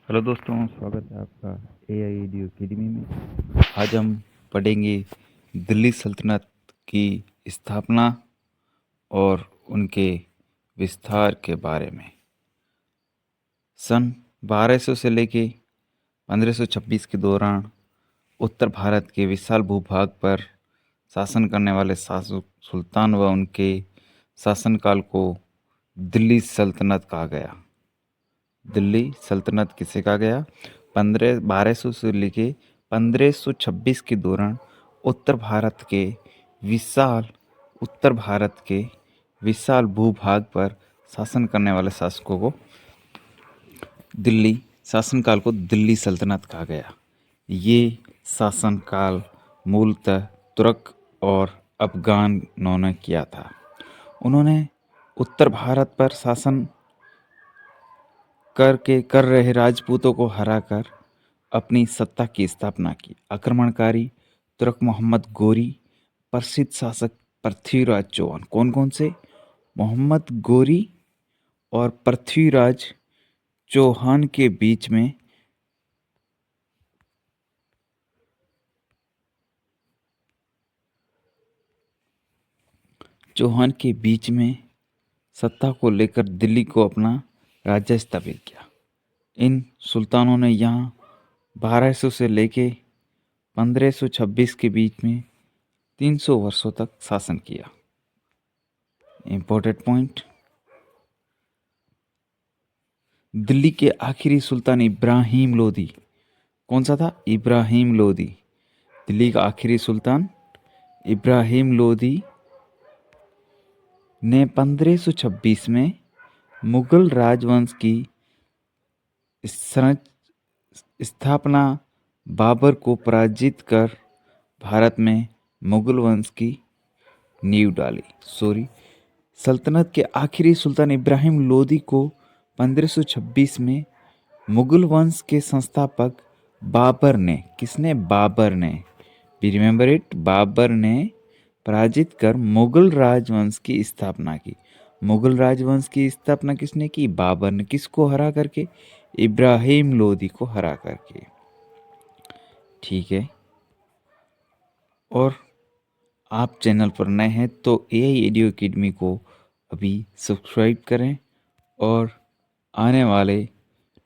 Hello दोस्तों, स्वागत है आपका AI एडियो अकेडमी में। आज हम पढ़ेंगे दिल्ली सल्तनत की स्थापना और उनके विस्तार के बारे में। सन 1200 से लेके 1526 के दौरान उत्तर भारत के विशाल भूभाग पर शासन करने वाले शासक सुल्तान व उनके शासनकाल को दिल्ली सल्तनत कहा गया। दिल्ली सल्तनत किसे कहा गया? 1200 से लेके 1526 के दौरान विशाल उत्तर भारत के विशाल भूभाग पर शासन करने वाले शासकों को दिल्ली शासनकाल को दिल्ली सल्तनत कहा गया। ये शासनकाल मूलतः तुर्क और अफगानों ने किया था। उन्होंने उत्तर भारत पर शासन कर रहे राजपूतों को हराकर अपनी सत्ता की स्थापना की। आक्रमणकारी तुर्क मोहम्मद गोरी, प्रसिद्ध शासक पृथ्वीराज चौहान। कौन कौन से? मोहम्मद गोरी और पृथ्वीराज चौहान के बीच में सत्ता को लेकर दिल्ली को अपना राज्य स्थापित किया। इन सुल्तानों ने यहाँ 1200 से लेके 1526 के बीच में 300 वर्षों तक शासन किया। इंपॉर्टेंट पॉइंट, दिल्ली के आखिरी सुल्तान इब्राहिम लोदी। कौन सा था? इब्राहिम लोदी। दिल्ली का आखिरी सुल्तान इब्राहिम लोदी ने 1526 में मुगल राजवंश की स्थापना बाबर को पराजित कर भारत में मुगल वंश की नींव डाली। सल्तनत के आखिरी सुल्तान इब्राहिम लोदी को 1526 में मुगल वंश के संस्थापक बाबर ने, किसने? बाबर ने, बी रिमेंबर इट, बाबर ने पराजित कर मुगल राजवंश की स्थापना की। मुगल राजवंश की स्थापना किसने की? बाबर ने। किसको हरा करके? इब्राहिम लोदी को हरा करके। ठीक है। और आप चैनल पर नए हैं तो AI एडियो अकेडमी को अभी सब्सक्राइब करें और आने वाले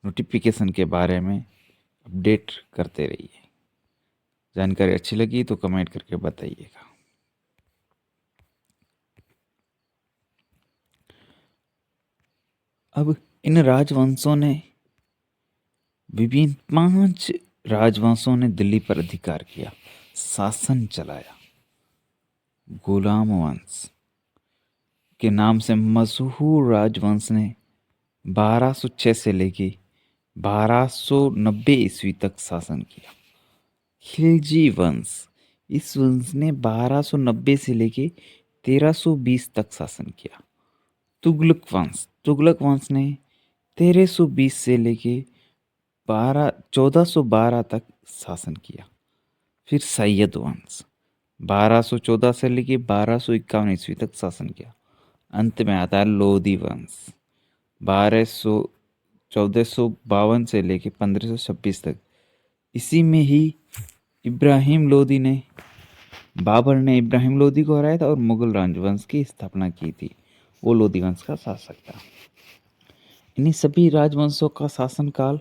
नोटिफिकेशन के बारे में अपडेट करते रहिए। जानकारी अच्छी लगी तो कमेंट करके बताइएगा। अब इन राजवंशों ने विभिन्न 5 राजवंशों ने दिल्ली पर अधिकार किया, शासन चलाया। गुलाम वंश के नाम से मशहूर राजवंश ने 1206 से लेके 1290 ईस्वी तक शासन किया। खिलजी वंश, इस वंश ने 1290 से लेके 1320 तक शासन किया। तुगलक वंश ने 1320 से लेके 1412 तक शासन किया। फिर सैयद वंश 1214 से लेके 1251 ईस्वी तक शासन किया। अंत में आता है लोधी वंश 1452 से लेके 1526 तक। इसी में ही बाबर ने इब्राहिम लोदी को हराया था और मुगल राजवंश की स्थापना की थी। वो लोधी वंश का शासक था। इन्हीं सभी राजवंशों का शासनकाल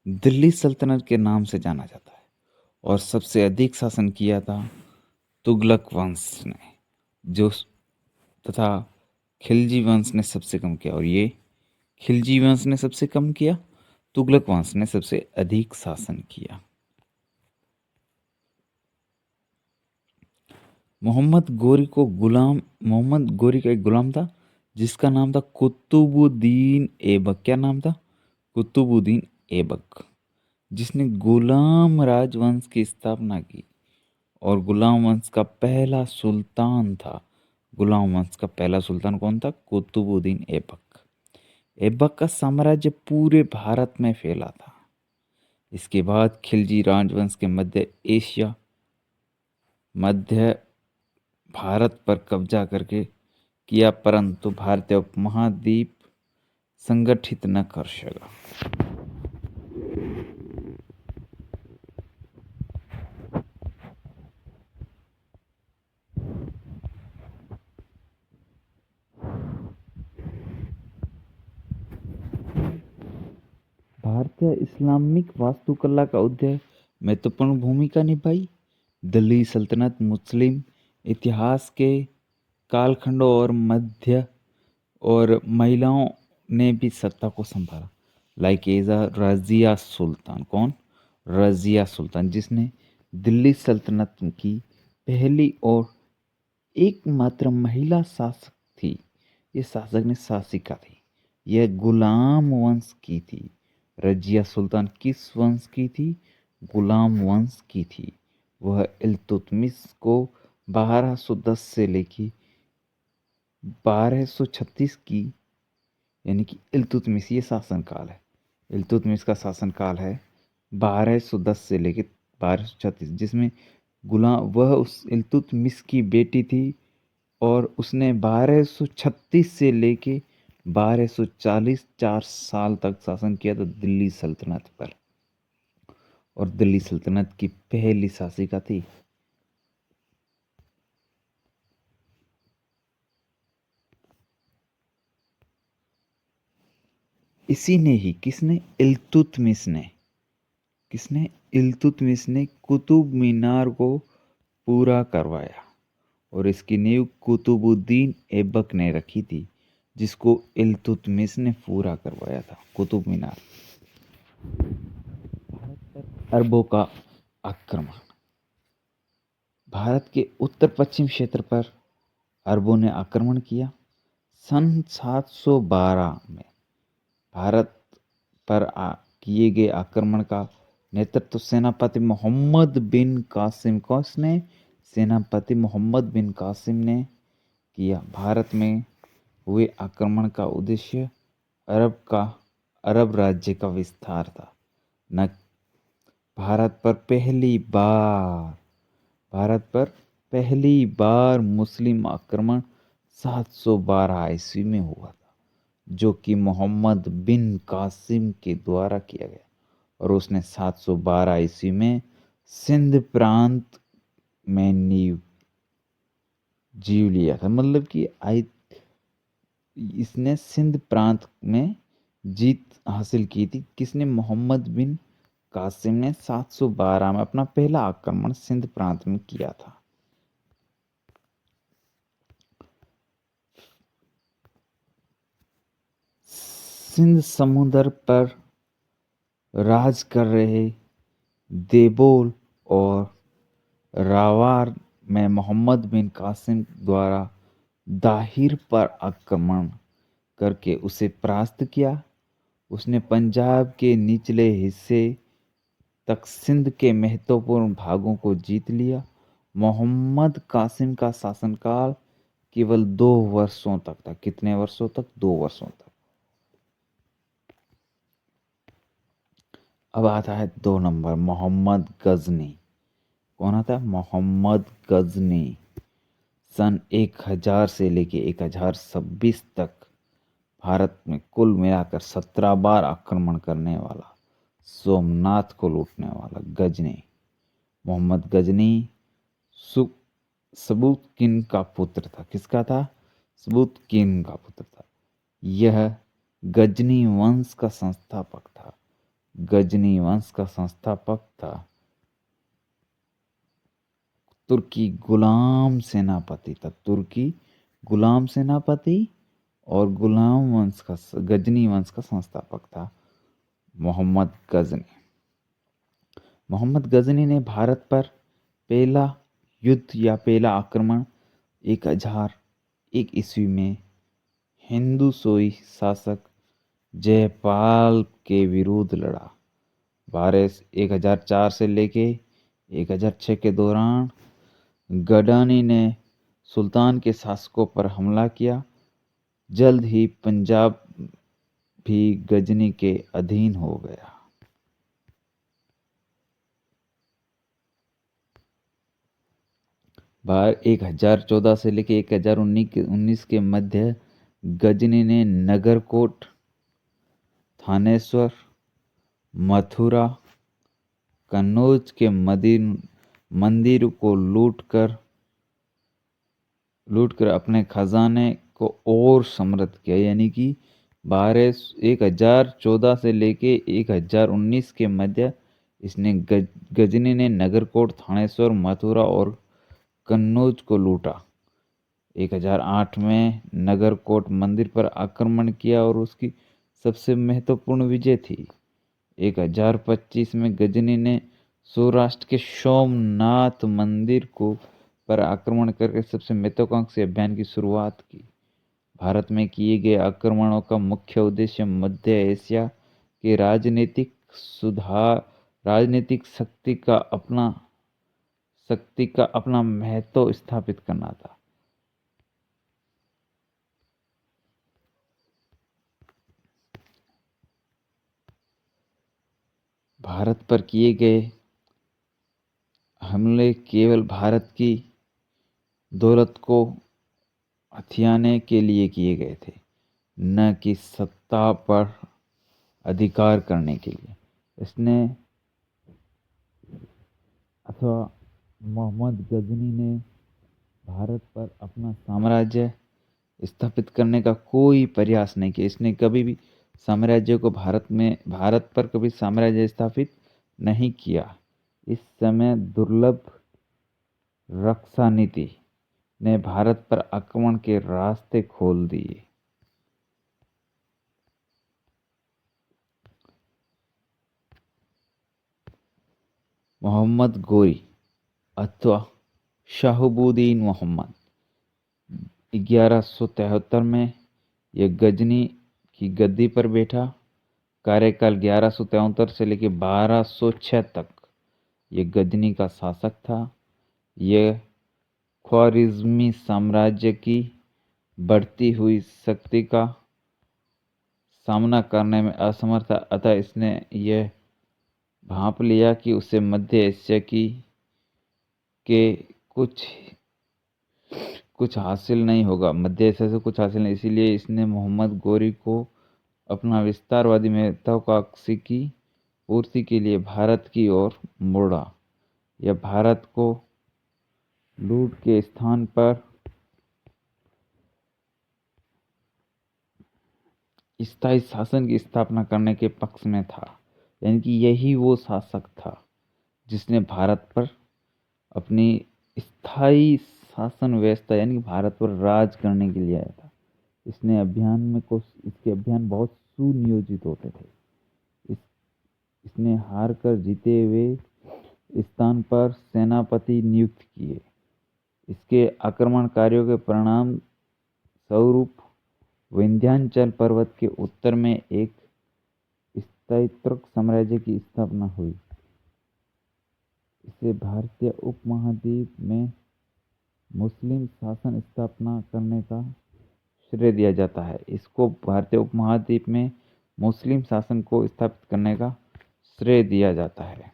दिल्ली सल्तनत के नाम से जाना जाता है और सबसे अधिक शासन किया था तुगलक वंश ने, तथा खिलजी वंश ने सबसे कम किया। और ये खिलजी वंश ने सबसे कम किया, तुगलक वंश ने सबसे अधिक शासन किया। मोहम्मद गोरी का एक गुलाम था जिसका नाम था कुतुबुद्दीन ऐबक। क्या नाम था? कुतुबुद्दीन ऐबक, जिसने गुलाम राजवंश की स्थापना की और गुलाम वंश का पहला सुल्तान था। गुलाम वंश का पहला सुल्तान कौन था? कुतुबुद्दीन ऐबक। ऐबक का साम्राज्य पूरे भारत में फैला था। इसके बाद खिलजी राजवंश के मध्य भारत पर कब्जा करके किया, परंतु भारतीय उपमहाद्वीप संगठित न कर सका। भारतीय इस्लामिक वास्तुकला का उदय महत्वपूर्ण भूमिका निभाई। दिल्ली सल्तनत मुस्लिम इतिहास के कालखंडों और मध्य और महिलाओं ने भी सत्ता को संभाला। लाइक एजा रजिया सुल्तान, कौन? रजिया सुल्तान, जिसने दिल्ली सल्तनत की पहली और एकमात्र महिला शासक थी। ये शासक ने शासिका थी। यह गुलाम वंश की थी। रजिया सुल्तान किस वंश की थी? गुलाम वंश की थी। वह इल्तुतमिश को 1210 से लेकर 1236 की, यानी कि इल्तुतमिश, ये शासनकाल है। इल्तुतमिश का शासनकाल है 1210 से लेकर 1236, जिसमें गुलाम, वह उस इल्तुतमिश की बेटी थी और उसने 1236 से लेके 1240 4 साल तक शासन किया था दिल्ली सल्तनत पर, और दिल्ली सल्तनत की पहली शासिका थी। इसी ने ही, किसने? इल्तुतमिश ने कुतुब मीनार को पूरा करवाया, और इसकी नींव कुतुबुद्दीन ऐबक ने रखी थी, जिसको इल्तुतमिश ने पूरा करवाया था, कुतुब मीनार। अरबों का आक्रमण। भारत के उत्तर पश्चिम क्षेत्र पर अरबों ने आक्रमण किया। सन 712 में भारत पर किए गए आक्रमण का नेतृत्व सेनापति मोहम्मद बिन कासिम, ने सेनापति मोहम्मद बिन कासिम ने किया। भारत में हुए आक्रमण का उद्देश्य अरब राज्य का विस्तार था। न भारत पर पहली बार मुस्लिम आक्रमण 712 ईस्वी में हुआ था, जो कि मोहम्मद बिन कासिम के द्वारा किया गया, और उसने 712 ईस्वी में सिंध प्रांत में नींव जीव लिया था। मतलब कि इसने सिंध प्रांत में जीत हासिल की थी। किसने? मोहम्मद बिन कासिम ने 712 में अपना पहला आक्रमण सिंध प्रांत में किया था। सिंध समुद्र पर राज कर रहे देबोल और रावार में मोहम्मद बिन कासिम द्वारा दाहिर पर आक्रमण करके उसे परास्त किया। उसने पंजाब के निचले हिस्से तक सिंध के महत्वपूर्ण भागों को जीत लिया। मोहम्मद कासिम का शासनकाल केवल 2 वर्षों तक था। कितने वर्षों तक? 2 वर्षों तक। अब आता है 2 नंबर, मोहम्मद गजनी। कौन आता है? मोहम्मद गजनी। सन 1000 से लेके 1026 तक भारत में कुल मिलाकर 17 बार आक्रमण करने वाला, सोमनाथ को लूटने वाला गजनी, मोहम्मद गजनी सबूतकिन का पुत्र था। किसका था? सबूतकिन का पुत्र था। यह गजनी वंश का संस्थापक था। गजनी वंश का संस्थापक था। तुर्की गुलाम सेनापति था। तुर्की गुलाम सेनापति और गुलाम वंश का, गजनी वंश का संस्थापक था मोहम्मद गजनी। मोहम्मद गजनी ने भारत पर पहला युद्ध या पहला आक्रमण 1001 ईस्वी में हिंदू सोई शासक जयपाल के विरुद्ध लड़ा। 1004 से लेके 1006 के दौरान गडानी ने सुल्तान के शासकों पर हमला किया। जल्द ही पंजाब भी गजनी के अधीन हो गया। बार 1014 से लेकर 1019 के मध्य गजनी ने नगरकोट, थानेश्वर, मथुरा, कन्नौज के मंदिर को लूटकर अपने खजाने को और समृद्ध किया। यानी कि 1014 से लेके 1019 के मध्य इसने गजनी ने नगरकोट, थानेश्वर, मथुरा और कन्नौज को लूटा। 1008 में नगरकोट मंदिर पर आक्रमण किया और उसकी सबसे महत्वपूर्ण विजय थी। 1025 में गजनी ने सौराष्ट्र के सोमनाथ मंदिर को पर आक्रमण करके सबसे महत्वाकांक्षी अभियान की शुरुआत की। भारत में किए गए आक्रमणों का मुख्य उद्देश्य मध्य एशिया के राजनीतिक शक्ति का अपना महत्व स्थापित करना था। भारत पर किए गए हमले केवल भारत की दौलत को हथियाने के लिए किए गए थे, न कि सत्ता पर अधिकार करने के लिए। इसने अथवा मोहम्मद गजनी ने भारत पर अपना साम्राज्य स्थापित करने का कोई प्रयास नहीं किया। इसने कभी भी भारत पर कभी साम्राज्य स्थापित नहीं किया। इस समय दुर्लभ रक्षा नीति ने भारत पर आक्रमण के रास्ते खोल दिए। मोहम्मद गोरी अथवा शहाबुद्दीन मोहम्मद 1173 में यह गजनी की गद्दी पर बैठा। कार्यकाल 1173 से लेकर 1206 तक यह गजनी का शासक था। यह ख्वारिज़मी साम्राज्य की बढ़ती हुई शक्ति का सामना करने में असमर्थ था, अतः इसने यह भांप लिया कि उसे मध्य एशिया के कुछ हासिल नहीं होगा, मध्य एशिया से कुछ हासिल नहीं। इसीलिए इसने मोहम्मद गोरी को अपना विस्तारवादी महत्वाकांक्षी की पूर्ति के लिए भारत की ओर मोड़ा। यह भारत को लूट के स्थान पर स्थायी शासन की स्थापना करने के पक्ष में था, यानी कि यही वो शासक था जिसने भारत पर अपनी स्थायी शासन व्यवस्था यानी भारत पर राज करने के लिए आया था। इसके अभियान बहुत सुनियोजित होते थे। इसने हार कर जीते हुए स्थान पर सेनापति नियुक्त किए। इसके आक्रमणकारियों के परिणाम स्वरूप विंध्याचल पर्वत के उत्तर में एक स्थायित्व साम्राज्य की स्थापना हुई। इसे भारतीय उपमहाद्वीप में मुस्लिम शासन स्थापना करने का श्रेय दिया जाता है। इसको भारतीय उपमहाद्वीप में मुस्लिम शासन को स्थापित करने का श्रेय दिया जाता है।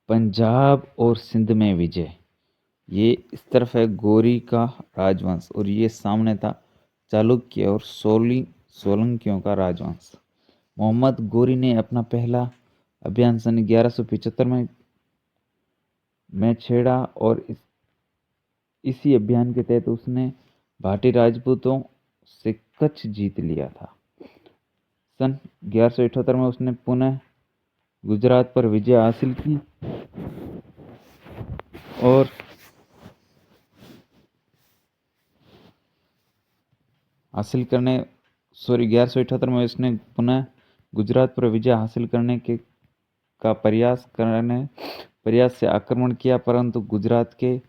पंजाब और सिंध में विजय। ये इस तरफ है गोरी का राजवंश और ये सामने था चालुक्य और सोलंकियों का राजवंश। मोहम्मद गोरी ने अपना पहला अभियान सन 1175 में छेड़ा और इसी अभियान के तहत उसने भाटी राजपूतों से कच्छ जीत लिया था। सन 1178 में उसने पुनः गुजरात पर विजय हासिल की और 1178 में उसने पुनः गुजरात पर विजय हासिल करने का प्रयास से आक्रमण किया, परंतु गुजरात के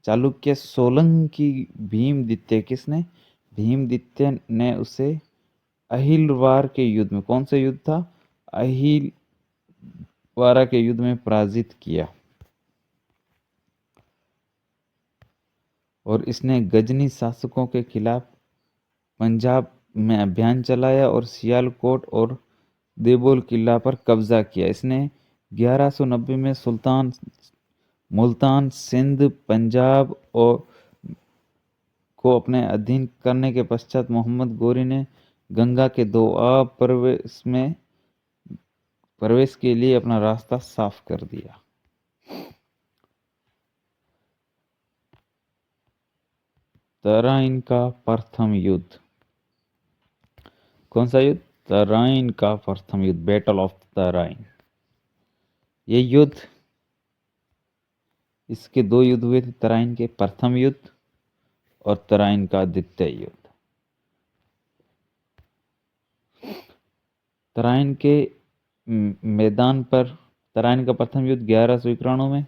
चालुक्य सोलंकी भीमदित्य ने उसे अहिलवार के युद्ध में, कौन सा युद्ध था, अहिलवारा के युद्ध में पराजित किया और इसने गजनी शासकों के खिलाफ पंजाब में अभियान चलाया और सियालकोट और देवोल किला पर कब्जा किया। इसने 1190 में मुल्तान, सिंध, पंजाब को अपने अधीन करने के पश्चात मोहम्मद गोरी ने गंगा के दोआब प्रवेश के लिए अपना रास्ता साफ कर दिया। तराइन का प्रथम युद्ध। कौन सा युद्ध? तराइन का प्रथम युद्ध, बैटल ऑफ तराइन। ये युद्ध, इसके दो युद्ध हुए थे, तराइन के प्रथम युद्ध और तराइन का द्वितीय युद्ध। तराइन के मैदान पर तराइन का प्रथम युद्ध 1191 में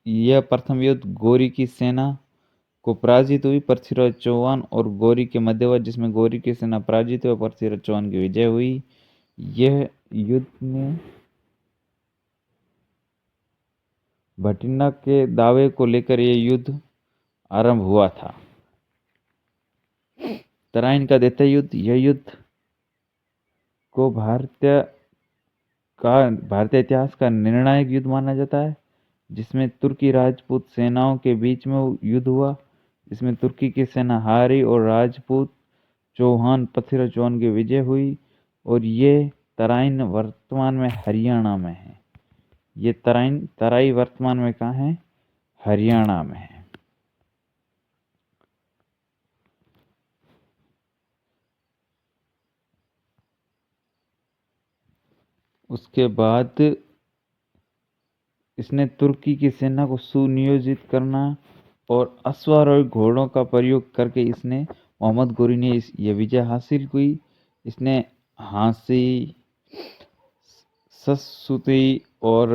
यह प्रथम युद्ध गोरी की सेना को पराजित हुई। पृथ्वीराज चौहान और गोरी के मध्यवर्ती, जिसमें गोरी की सेना पराजित हुई और पृथ्वीराज चौहान की विजय हुई। यह युद्ध में भटिंडा के दावे को लेकर यह युद्ध आरंभ हुआ था। तराइन का द्वितीय युद्ध, यह युद्ध को भारतीय इतिहास का निर्णायक युद्ध माना जाता है, जिसमें तुर्की राजपूत सेनाओं के बीच में युद्ध हुआ। इसमें तुर्की की सेना हारी और राजपूत चौहान, पृथ्वीराज चौहान की विजय हुई। और ये तराइन वर्तमान में हरियाणा में है। ये तराई वर्तमान में कहाँ है? हरियाणा में है। उसके बाद इसने तुर्की की सेना को सुनियोजित करना और अश्वारोही घोड़ों का प्रयोग करके इसने मोहम्मद गोरी ने यह विजय हासिल की। इसने हांसी, सस्सुती और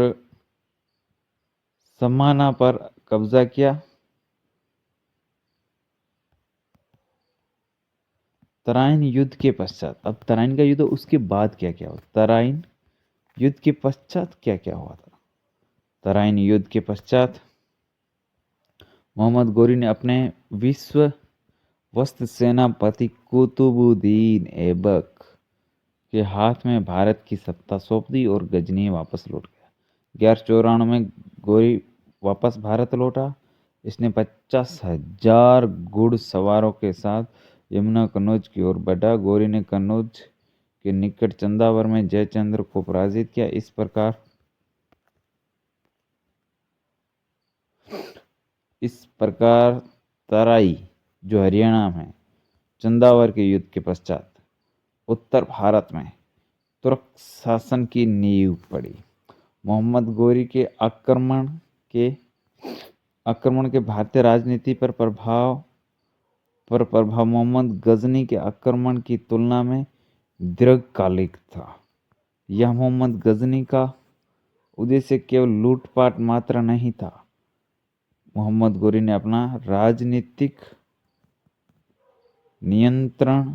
समाना पर कब्जा किया। तराइन युद्ध के पश्चात, अब तराइन का युद्ध, उसके बाद क्या क्या हुआ? तराइन युद्ध के पश्चात क्या क्या हुआ था? तराइन युद्ध के पश्चात मोहम्मद गोरी ने अपने विश्व वस्त्र सेनापति कुतुबुद्दीन ऐबक के हाथ में भारत की सत्ता सौंप दी और गजनी वापस लौट गया। 1194 में गोरी वापस भारत लौटा। इसने 50,000 घुड़सवारों के साथ यमुना कन्नौज की ओर बढ़ा। गोरी ने कन्नौज के निकट चंदावर में जयचंद्र को पराजित किया। इस प्रकार तराई, जो हरियाणा में, चंदावर के युद्ध के पश्चात उत्तर भारत में तुर्क शासन की नींव पड़ी। मोहम्मद गोरी के आक्रमण के भारतीय राजनीति पर प्रभाव मोहम्मद गजनी के आक्रमण की तुलना में दीर्घकालिक था। यह मोहम्मद गजनी का उद्देश्य केवल लूटपाट मात्र नहीं था। मोहम्मद गोरी ने अपना राजनीतिक नियंत्रण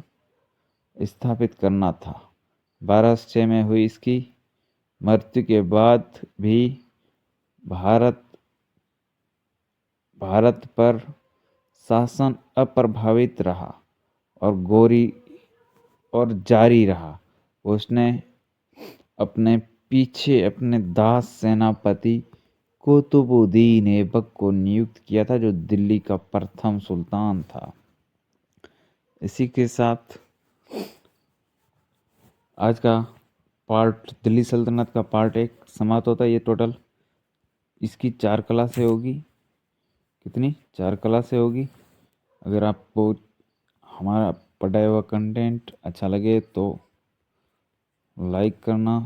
स्थापित करना था। 1206 में हुई इसकी मृत्यु के बाद भी भारत पर शासन अप्रभावित रहा और जारी रहा। उसने अपने पीछे अपने दास सेनापति कुतुबुद्दीन ऐबक को नियुक्त किया था, जो दिल्ली का प्रथम सुल्तान था। इसी के साथ आज का पार्ट, दिल्ली सल्तनत का पार्ट 1 समाप्त होता है। ये टोटल इसकी 4 क्लासें होगी। कितनी? 4 क्लासें होगी। अगर आपको हमारा पढ़ाया हुआ कंटेंट अच्छा लगे तो लाइक करना।